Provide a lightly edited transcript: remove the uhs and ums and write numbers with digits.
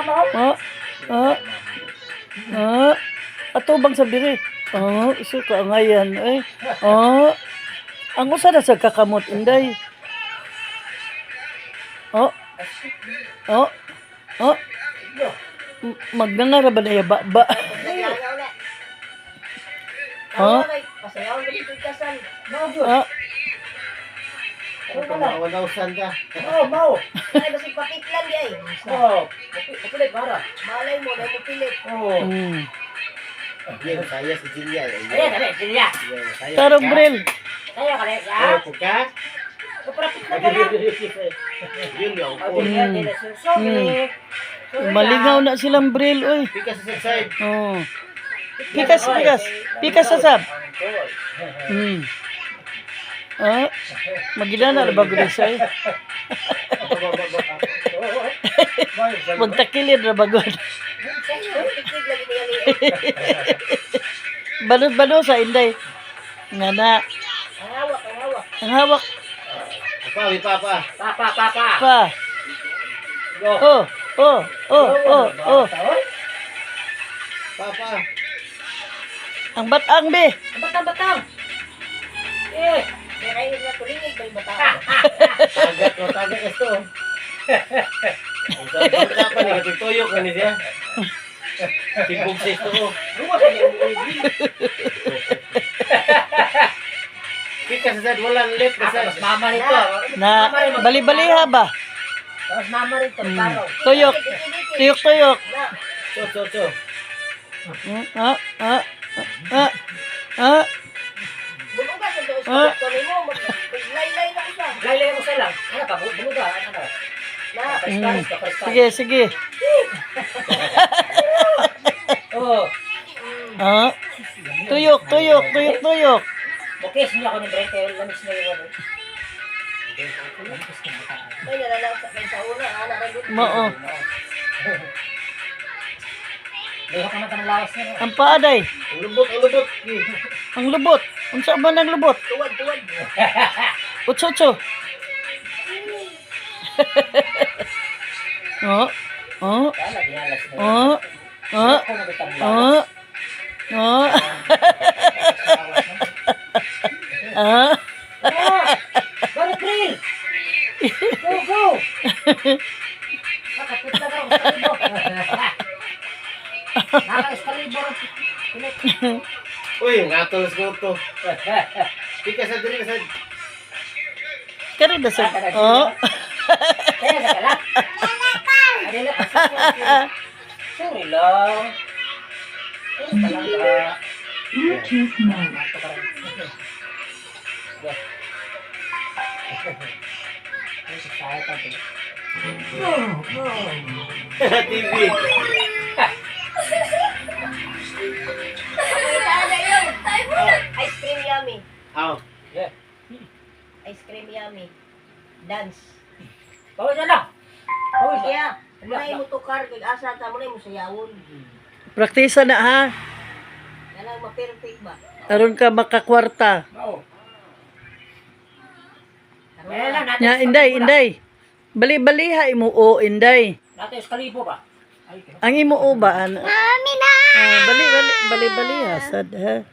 Oh. Oh. Oh. Ato bang sa diri? Oh, iso ka ngayon eh. Oh. Ang usa na sa kakamot inday. Oh. Oh. Oh. Magnangara ba na yaba ba? Oh. Pasayaw ka dito kasal. Oh. Wala-usan ka. Mau. Ay, basig papitlan di ay. Mapilit para. Malay mo, na mo pilit. Mm. Yan, saya si Julia. Ayan, Julia. Tarong Bril. Kaya ka rin, Oh, puka. Kapapit na ka lang. Yun yung Maligaw na silang Bril, oy. Pika sa side. Oh. Pikas. Pikas sa sab. Hmm. Ah, magidana na bago din siya. Magtakilid na bago. Balot sa inday. Nga na. Ang hawak. Papa. Pa. Oh. Papa. Ang batang be. Batang. Kaya kayo na tulingig ba yung batang? Tagat ito. Ang kapan ni katutuyok ka ni siya. Timbog sa ito ko. Pika sa side, walang left na side. Mama rito. Na bali-baliha ba? Tapos mama rito. Tuyok. Tuyok. So. Buluga sa doon sa tuloy mo. Laylay na ko siya. Laylay mo siya lang. Ano ka? Buluga. Ano ka? Sige. Tuyok. Okay, siya ako ng break. Lamis na yun. Ay, nalalaw sa una. Anak rin dito. Mao. Leha ka naman ng lawas na. Ang paaday. Ang lubot. Ang lubot. Unsa man ang lubot? Tuwad. Utso. Oh. Balik grill! Go! Nakapit na daw, Naka-escalibor. Uy, ngatol sa kuto. Pika sa diri sa. Kare na sa. Oh. Kaya na ka lang. Adila ka. Sorry lang. Bluetooth mode. TV. Ice cream yummy. Aw. Ice cream yummy. Dance. Bawal na lang. Kaya, muna mo tukar, kag asa ka muna mo sayawon. Praktisa na ha. Yan ang ma-perfect ba? Aron ka makakwarta. Oo. Kaya lang Nya inday. Bali-baliha imo o inday. Natin eskalibo ba? Ang imo o ba? Mami na. Bali-baliha sad ha.